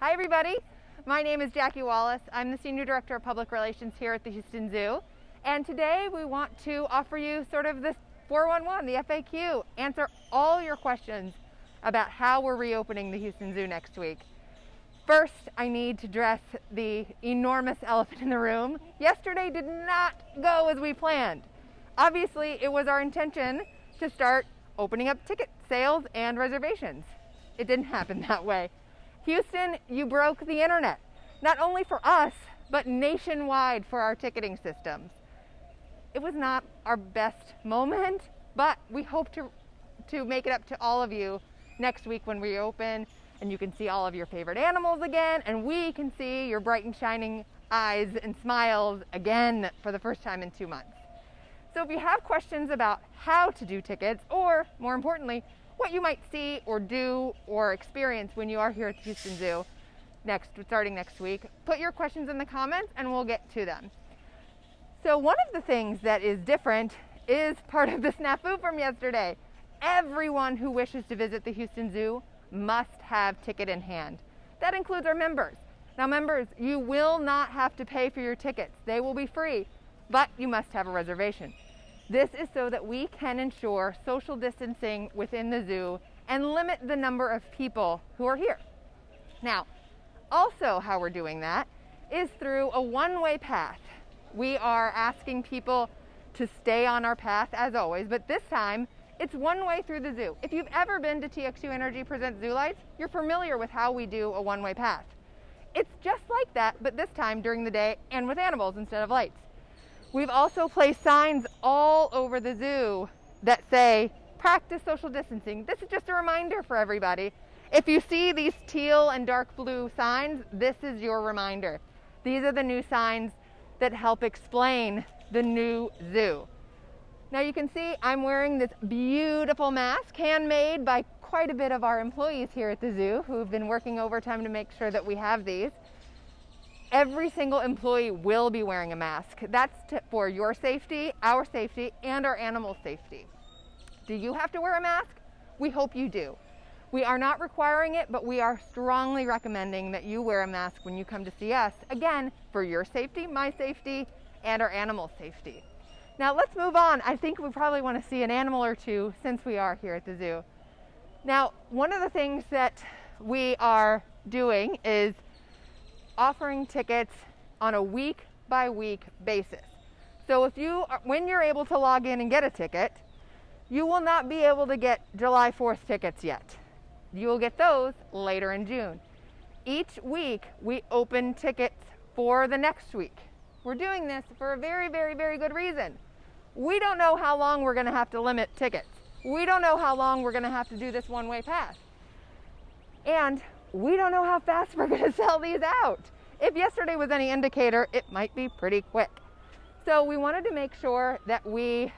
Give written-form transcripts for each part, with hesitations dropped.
Hi everybody, my name is Jackie Wallace. I'm the Senior Director of Public Relations here at the Houston Zoo. And today we want to offer you sort of this 411, the FAQ, answer all your questions about how we're reopening the Houston Zoo next week. First, I need to address the enormous elephant in the room. Yesterday did not go as we planned. Obviously, it was our intention to start opening up ticket sales and reservations. It didn't happen that way. Houston, you broke the internet, not only for us, but nationwide for our ticketing systems. It was not our best moment, but we hope to make it up to all of you next week when we open, and you can see all of your favorite animals again, and we can see your bright and shining eyes and smiles again for the first time in 2 months. So if you have questions about how to do tickets, or more importantly, what you might see or do or experience when you are here at the Houston Zoo starting next week, put your questions in the comments and we'll get to them. So one of the things that is different is part of the snafu from yesterday. Everyone who wishes to visit the Houston Zoo must have ticket in hand. That includes our members. Now members, you will not have to pay for your tickets. They will be free, but you must have a reservation. This is so that we can ensure social distancing within the zoo and limit the number of people who are here. Now, also how we're doing that is through a one-way path. We are asking people to stay on our path as always, but this time it's one way through the zoo. If you've ever been to TXU Energy Presents Zoo Lights, you're familiar with how we do a one-way path. It's just like that, but this time during the day and with animals instead of lights. We've also placed signs all over the zoo that say, practice social distancing. This is just a reminder for everybody. If you see these teal and dark blue signs, this is your reminder. These are the new signs that help explain the new zoo. Now you can see I'm wearing this beautiful mask, handmade by quite a bit of our employees here at the zoo who've been working overtime to make sure that we have these. Every single employee will be wearing a mask. That's for your safety, our safety, and our animal safety. Do you have to wear a mask? We hope you do. We are not requiring it, but we are strongly recommending that you wear a mask when you come to see us, again, for your safety, my safety, and our animal safety. Now let's move on. I think we probably want to see an animal or two since we are here at the zoo. Now, one of the things that we are doing is offering tickets on a week-by-week basis. So when you're able to log in and get a ticket, you will not be able to get July 4th tickets yet. You will get those later in June. Each week, we open tickets for the next week. We're doing this for a very, very, very good reason. We don't know how long we're going to have to limit tickets. We don't know how long we're going to have to do this one-way pass. And we don't know how fast we're going to sell these out. If yesterday was any indicator, it might be pretty quick. So we wanted to make sure that we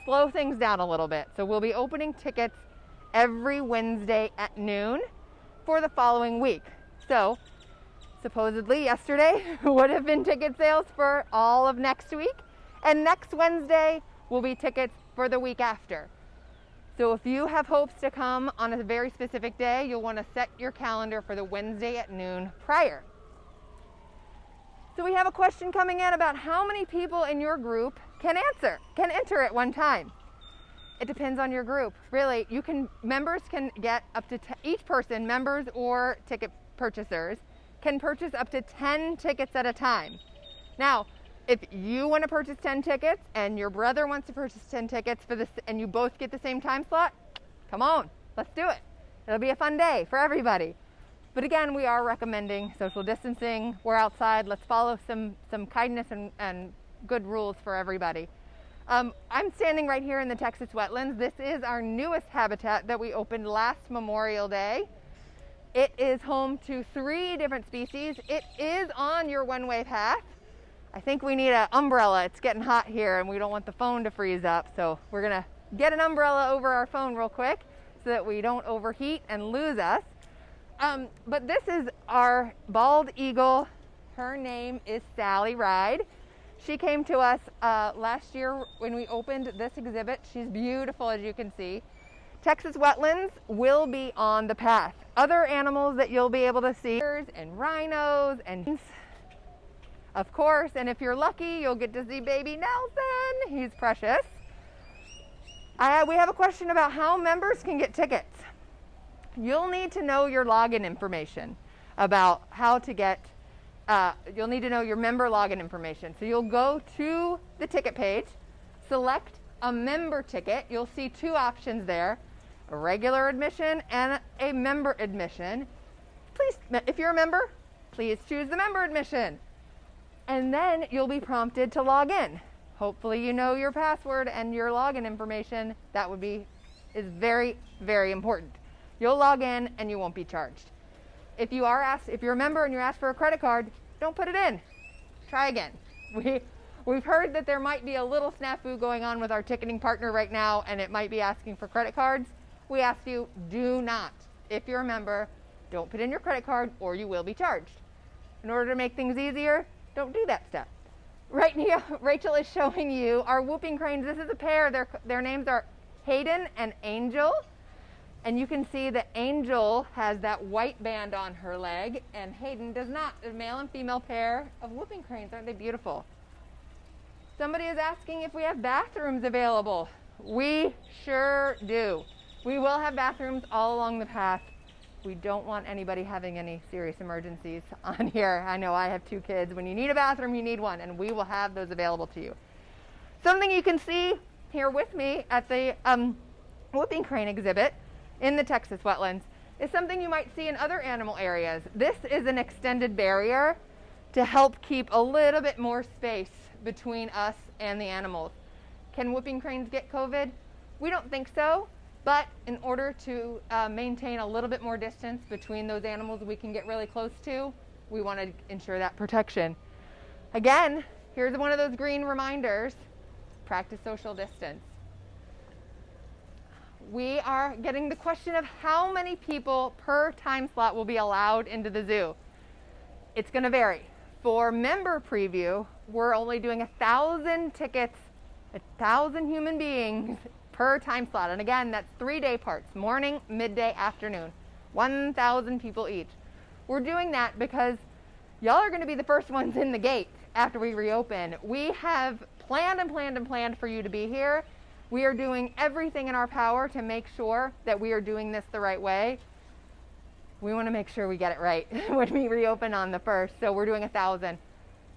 slow things down a little bit. So we'll be opening tickets every Wednesday at noon for the following week. So supposedly yesterday would have been ticket sales for all of next week. And next Wednesday will be tickets for the week after. So if you have hopes to come on a very specific day, you'll want to set your calendar for the Wednesday at noon prior. So we have a question coming in about how many people in your group can enter at one time. It depends on your group. Really, members can get up to each person, members or ticket purchasers, can purchase up to 10 tickets at a time. Now, if you want to purchase 10 tickets and your brother wants to purchase 10 tickets and you both get the same time slot, come on, let's do it. It'll be a fun day for everybody. But again, we are recommending social distancing. We're outside. Let's follow some kindness and good rules for everybody. I'm standing right here in the Texas Wetlands. This is our newest habitat that we opened last Memorial Day. It is home to 3 different species. It is on your one-way path. I think we need an umbrella. It's getting hot here and we don't want the phone to freeze up. So we're gonna get an umbrella over our phone real quick so that we don't overheat and lose us. But this is our bald eagle. Her name is Sally Ride. She came to us last year when we opened this exhibit. She's beautiful, as you can see. Texas Wetlands will be on the path. Other animals that you'll be able to see and rhinos and of course, and if you're lucky, you'll get to see baby Nelson. He's precious. We have a question about how members can get tickets. You'll need to know your login information about how to get, you'll need to know your member login information. So you'll go to the ticket page, select a member ticket. You'll see two options there, a regular admission and a member admission. Please, if you're a member, please choose the member admission. And then you'll be prompted to log in. Hopefully you know your password and your login information. That is very, very important. You'll log in and you won't be charged. If you're a member and you're asked for a credit card, don't put it in. Try again. We've heard that there might be a little snafu going on with our ticketing partner right now, and it might be asking for credit cards. We ask you, do not. If you're a member, don't put in your credit card or you will be charged. In order to make things easier, don't do that stuff. Right now, Rachel is showing you our whooping cranes. This is a pair. Their names are Hayden and Angel. And you can see that Angel has that white band on her leg, and Hayden does not. A male and female pair of whooping cranes. Aren't they beautiful? Somebody is asking if we have bathrooms available. We sure do. We will have bathrooms all along the path. We don't want anybody having any serious emergencies on here. I know I have two kids. When you need a bathroom, you need one, and we will have those available to you. Something you can see here with me at the whooping crane exhibit in the Texas Wetlands is something you might see in other animal areas. This is an extended barrier to help keep a little bit more space between us and the animals. Can whooping cranes get COVID? We don't think so. But in order to maintain a little bit more distance between those animals we can get really close to, we want to ensure that protection. Again, here's one of those green reminders. Practice social distance. We are getting the question of how many people per time slot will be allowed into the zoo. It's going to vary. For member preview, we're only doing 1,000 tickets, 1,000 human beings per time slot. And again, that's 3 day parts, morning, midday, afternoon, 1,000 people each. We're doing that because y'all are going to be the first ones in the gate after we reopen. We have planned and planned and planned for you to be here. We are doing everything in our power to make sure that we are doing this the right way. We want to make sure we get it right when we reopen on the 1st. So we're doing 1,000.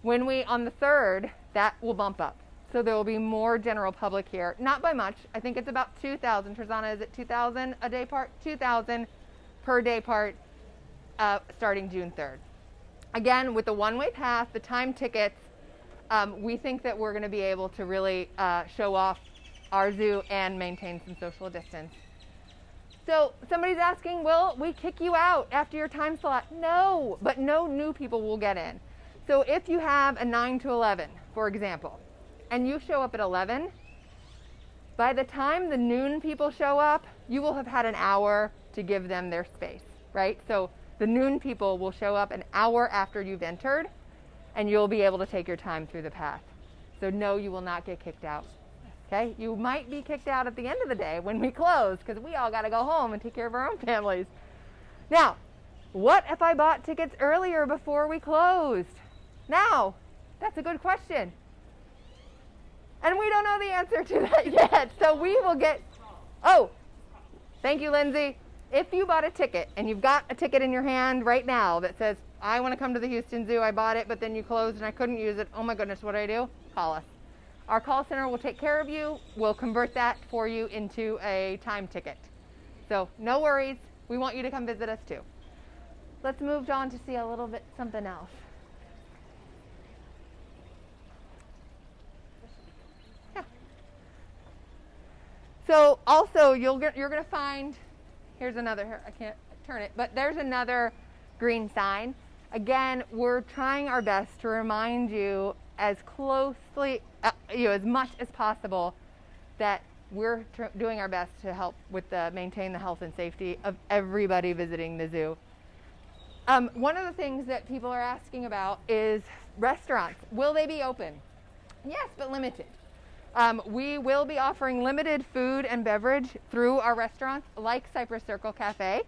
When on the 3rd, that will bump up. So there will be more general public here. Not by much. I think it's about 2,000. Trezana, is it 2,000 a day part? 2,000 per day part starting June 3rd. Again, with the one-way pass, the time tickets, we think that we're going to be able to really show off our zoo and maintain some social distance. So somebody's asking, will we kick you out after your time slot? No, but no new people will get in. So if you have a 9 to 11, for example, and you show up at 11, by the time the noon people show up, you will have had an hour to give them their space, right? So the noon people will show up an hour after you've entered, and you'll be able to take your time through the path. So no, you will not get kicked out, okay? You might be kicked out at the end of the day when we close, because we all got to go home and take care of our own families. Now, what if I bought tickets earlier before we closed? Now, that's a good question. And we don't know the answer to that yet. So we will get, thank you, Lindsay. If you bought a ticket and you've got a ticket in your hand right now that says, I want to come to the Houston Zoo, I bought it, but then you closed and I couldn't use it. Oh my goodness, what do? Call us. Our call center will take care of you. We'll convert that for you into a time ticket. So no worries. We want you to come visit us too. Let's move on to see a little bit something else. So also you're going to find, here's another, I can't turn it, but there's another green sign. Again, we're trying our best to remind you as closely, as much as possible that we're doing our best to help with maintain the health and safety of everybody visiting the zoo. One of the things that people are asking about is restaurants. Will they be open? Yes, but limited. We will be offering limited food and beverage through our restaurants like Cypress Circle Cafe.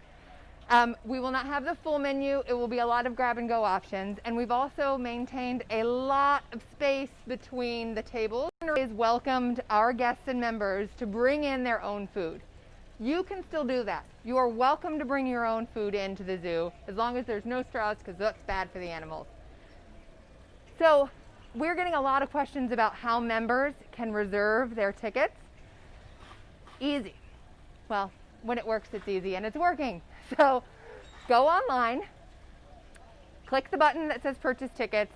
We will not have the full menu. It will be a lot of grab and go options. And we've also maintained a lot of space between the tables. We've welcomed our guests and members to bring in their own food. You can still do that. You are welcome to bring your own food into the zoo as long as there's no straws, because that's bad for the animals. So we're getting a lot of questions about how members can reserve their tickets. Easy. Well, when it works, it's easy, and it's working. So go online, click the button that says purchase tickets,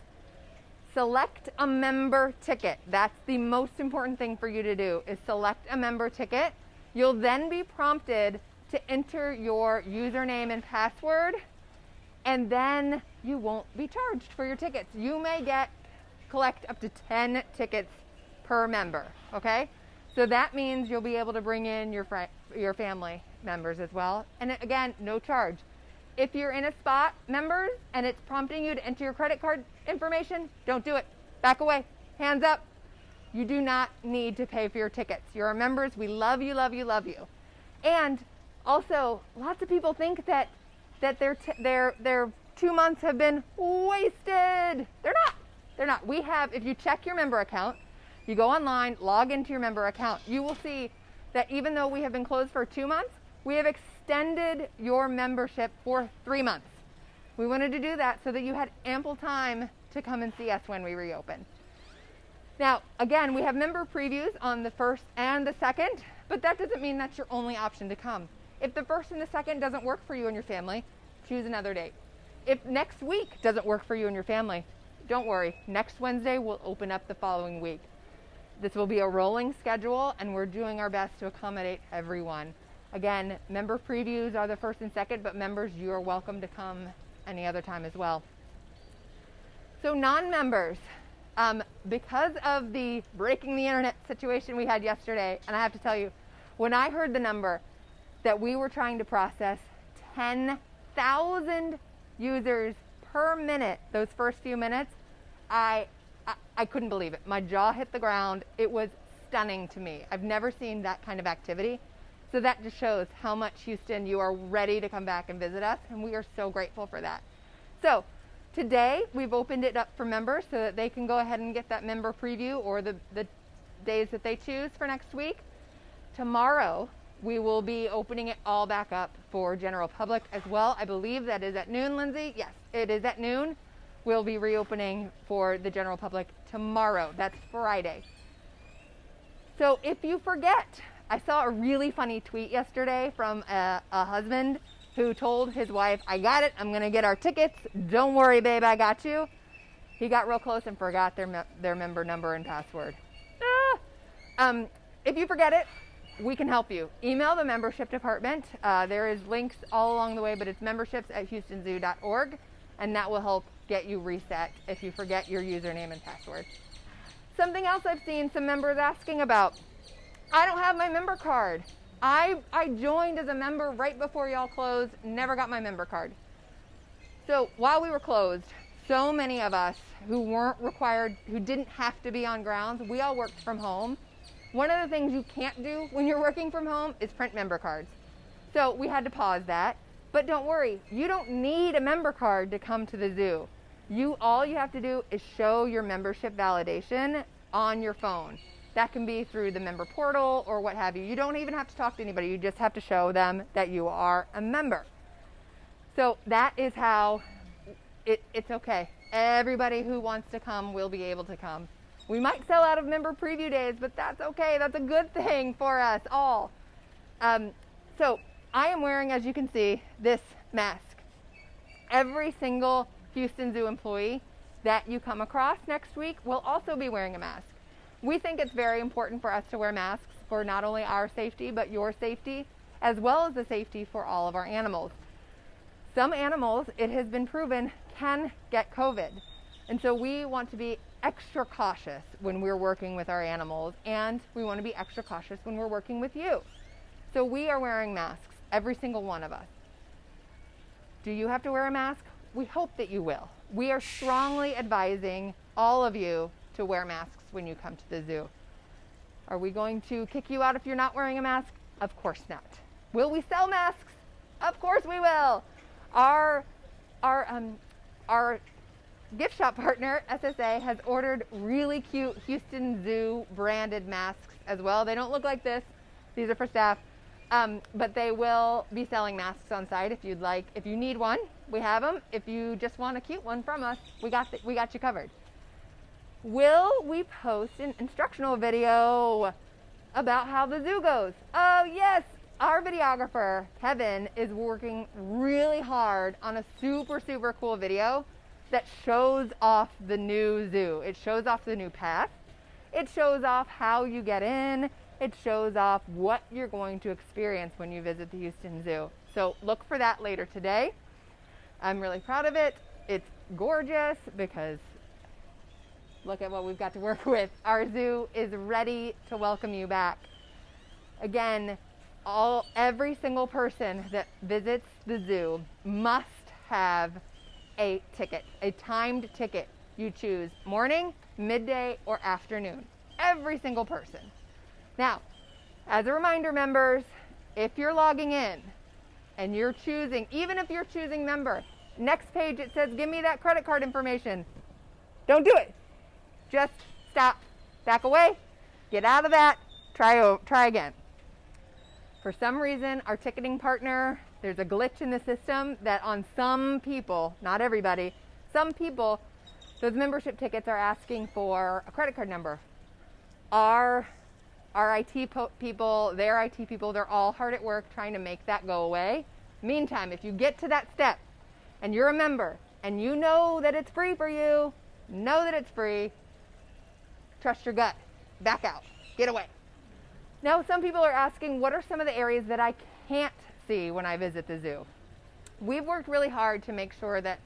select a member ticket. That's the most important thing for you to do, is select a member ticket. You'll then be prompted to enter your username and password, and then you won't be charged for your tickets. You may collect up to 10 tickets per member, okay? So that means you'll be able to bring in your family members as well. And again, no charge. If you're in a spot, members, and it's prompting you to enter your credit card information, don't do it. Back away. Hands up. You do not need to pay for your tickets. You're our members. We love you, love you, love you. And also, lots of people think that their 2 months have been wasted. They're not. They're not. We have, if you check your member account, you go online, log into your member account, you will see that even though we have been closed for 2 months, we have extended your membership for 3 months. We wanted to do that so that you had ample time to come and see us when we reopen. Now, again, we have member previews on the 1st and the 2nd, but that doesn't mean that's your only option to come. If the 1st and the 2nd doesn't work for you and your family, choose another date. If next week doesn't work for you and your family, don't worry. Next Wednesday, we'll open up the following week. This will be a rolling schedule, and we're doing our best to accommodate everyone. Again, member previews are the 1st and 2nd, but members, you are welcome to come any other time as well. So non-members, because of the breaking the internet situation we had yesterday, and I have to tell you, when I heard the number that we were trying to process 10,000 users per minute, those first few minutes, I couldn't believe it. My jaw hit the ground. It was stunning to me. I've never seen that kind of activity. So that just shows how much, Houston, you are ready to come back and visit us, and we are so grateful for that. So today, we've opened it up for members so that they can go ahead and get that member preview or the days that they choose for next week. Tomorrow, we will be opening it all back up for general public as well. I believe that is at noon, Lindsay. Yes, it is at noon. We'll be reopening for the general public tomorrow. That's Friday. So if you forget, I saw a really funny tweet yesterday from a husband who told his wife, I got it, I'm gonna get our tickets. Don't worry, babe, I got you. He got real close and forgot their member number and password. If you forget it, we can help you. Email the membership department. There is links all along the way, but it's memberships@houstonzoo.org, and that will help get you reset if you forget your username and password. Something else I've seen some members asking about. I don't have my member card. I joined as a member right before y'all closed, never got my member card. So while we were closed, so many of us who weren't required, who didn't have to be on grounds, we all worked from home. One of the things you can't do when you're working from home is print member cards. So we had to pause that. But don't worry, you don't need a member card to come to the zoo. All you have to do is show your membership validation on your phone. That can be through the member portal or what have you. You don't even have to talk to anybody. You just have to show them that you are a member. So that is how it's okay. Everybody who wants to come will be able to come. We might sell out of member preview days, but that's okay. That's a good thing for us all. So I am wearing, as you can see, this mask. Every single Houston Zoo employee that you come across next week will also be wearing a mask. We think it's very important for us to wear masks for not only our safety, but your safety, as well as the safety for all of our animals. Some animals, it has been proven, can get COVID. And so we want to be extra cautious when we're working with our animals, and we want to be extra cautious when we're working with you. So we are wearing masks, every single one of us. Do you have to wear a mask? We hope that you will. We are strongly advising all of you to wear masks when you come to the zoo. Are we going to kick you out if you're not wearing a mask? Of course not. Will we sell masks? Of course we will. Our gift shop partner, SSA, has ordered really cute Houston Zoo branded masks as well. They don't look like this. These are for staff. But they will be selling masks on site if you'd like. If you need one, we have them. If you just want a cute one from us, we got you covered. Will we post an instructional video about how the zoo goes? Oh yes, our videographer, Kevin, is working really hard on a super, super cool video that shows off the new zoo. It shows off the new path. It shows off how you get in. It shows off what you're going to experience when you visit the Houston Zoo. So look for that later today. I'm really proud of it. It's gorgeous because look at what we've got to work with. Our zoo is ready to welcome you back. Again, every single person that visits the zoo must have a ticket, a timed ticket. You choose morning, midday, or afternoon. Every single person. Now, as a reminder, members, if you're logging in and you're choosing, even if you're choosing member, next page it says, give me that credit card information. Don't do it. Just stop, back away, get out of that, try again. For some reason, our ticketing partner, there's a glitch in the system that on some people, not everybody, some people, those membership tickets are asking for a credit card number. Our IT people, their IT people, they're all hard at work trying to make that go away. Meantime, if you get to that step and you're a member and you know that it's free for you, know that it's free, trust your gut, back out, get away. Now, some people are asking, what are some of the areas that I can't see when I visit the zoo? We've worked really hard to make sure that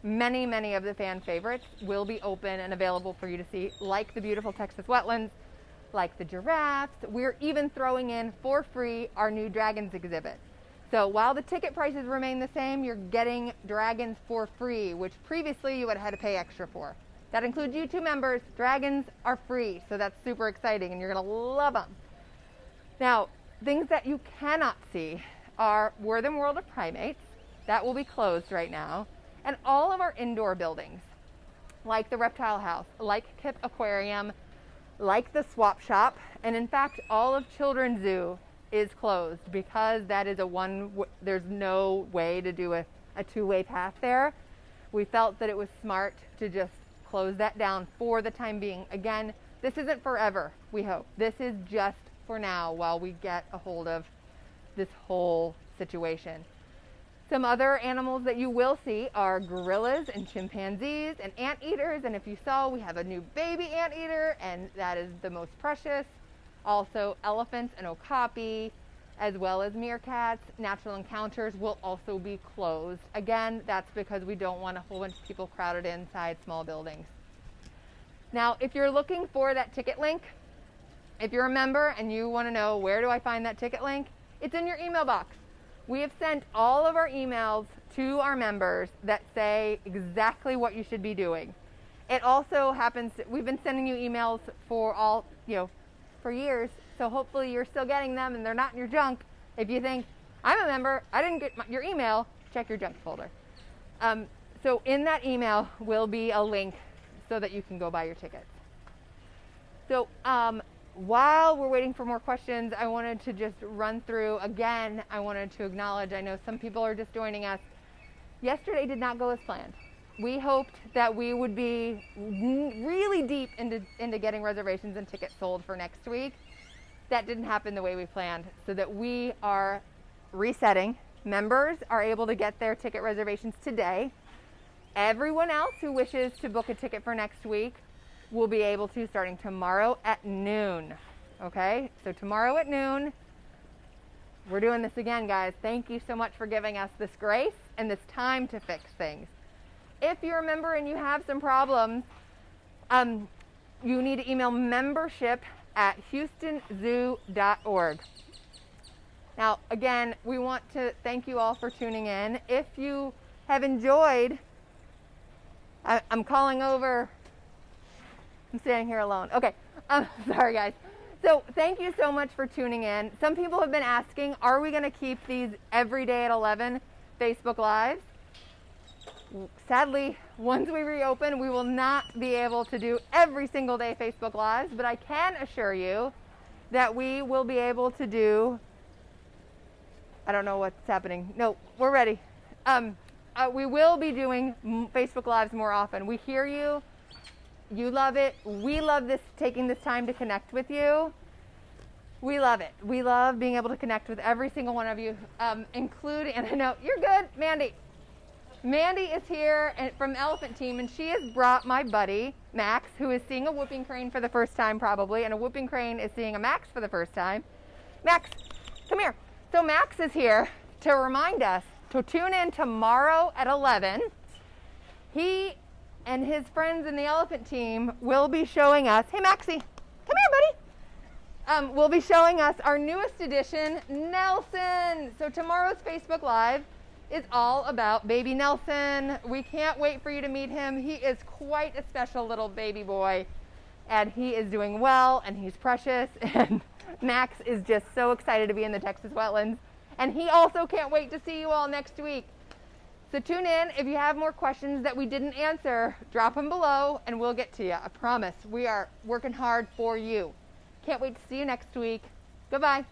many, many of the fan favorites will be open and available for you to see, like the beautiful Texas wetlands, like the giraffes. We're even throwing in for free our new dragons exhibit. So while the ticket prices remain the same, you're getting dragons for free, which previously you would have had to pay extra for. That includes YouTube members. Dragons are free, so that's super exciting, and you're going to love them. Now, things that you cannot see are Wortham World of Primates. That will be closed right now. And all of our indoor buildings, like the Reptile House, like Kip Aquarium, like the Swap Shop, and in fact, all of Children's Zoo is closed because that is there's no way to do a two-way path there. We felt that it was smart to just close that down for the time being. Again, this isn't forever, we hope. This is just for now while we get a hold of this whole situation. Some other animals that you will see are gorillas and chimpanzees and anteaters. And if you saw, we have a new baby anteater, and that is the most precious. Also, elephants and okapi, as well as meerkats. Natural encounters will also be closed. Again, that's because we don't want a whole bunch of people crowded inside small buildings. Now, if you're looking for that ticket link, if you're a member and you want to know where do I find that ticket link, it's in your email box. We have sent all of our emails to our members that say exactly what you should be doing. It also happens, we've been sending you emails for for years, so hopefully you're still getting them and they're not in your junk. If you think, I'm a member, I didn't get your email, check your junk folder. So in that email will be a link so that you can go buy your tickets. So while we're waiting for more questions, I wanted to just run through, again, I wanted to acknowledge, I know some people are just joining us. Yesterday did not go as planned. We hoped that we would be really deep into getting reservations and tickets sold for next week. That didn't happen the way we planned, so that we are resetting. Members are able to get their ticket reservations today. Everyone else who wishes to book a ticket for next week will be able to starting tomorrow at noon. Okay, so tomorrow at noon, we're doing this again, guys. Thank you so much for giving us this grace and this time to fix things. If you're a member and you have some problems, you need to email membership@houstonzoo.org. Now, again, we want to thank you all for tuning in. If you have enjoyed, I'm calling over. I'm standing here alone. Okay, sorry guys. So thank you so much for tuning in. Some people have been asking, are we going to keep these every day at 11 Facebook Lives? Sadly, once we reopen, we will not be able to do every single day Facebook Lives, but I can assure you that we will be able to do, I don't know what's happening. No, we're ready. We will be doing Facebook Lives more often. We hear you. You love it. We love this, taking this time to connect with you. We love it. We love being able to connect with every single one of you, including, and I know, you're good, Mandy. Mandy is here from Elephant Team, and she has brought my buddy, Max, who is seeing a whooping crane for the first time probably, and a whooping crane is seeing a Max for the first time. Max, come here. So Max is here to remind us to tune in tomorrow at 11. He and his friends in the Elephant Team will be showing us, hey Maxie, come here buddy. Will be showing us our newest edition, Nelson. So tomorrow's Facebook Live is all about baby Nelson. We can't wait for you to meet him. He is quite a special little baby boy, and he is doing well, and he's precious, and Max is just so excited to be in the Texas wetlands, and he also can't wait to see you all next week. So tune in. If you have more questions that we didn't answer, drop them below and we'll get to you. I promise. We are working hard for you. Can't wait to see you next week. Goodbye.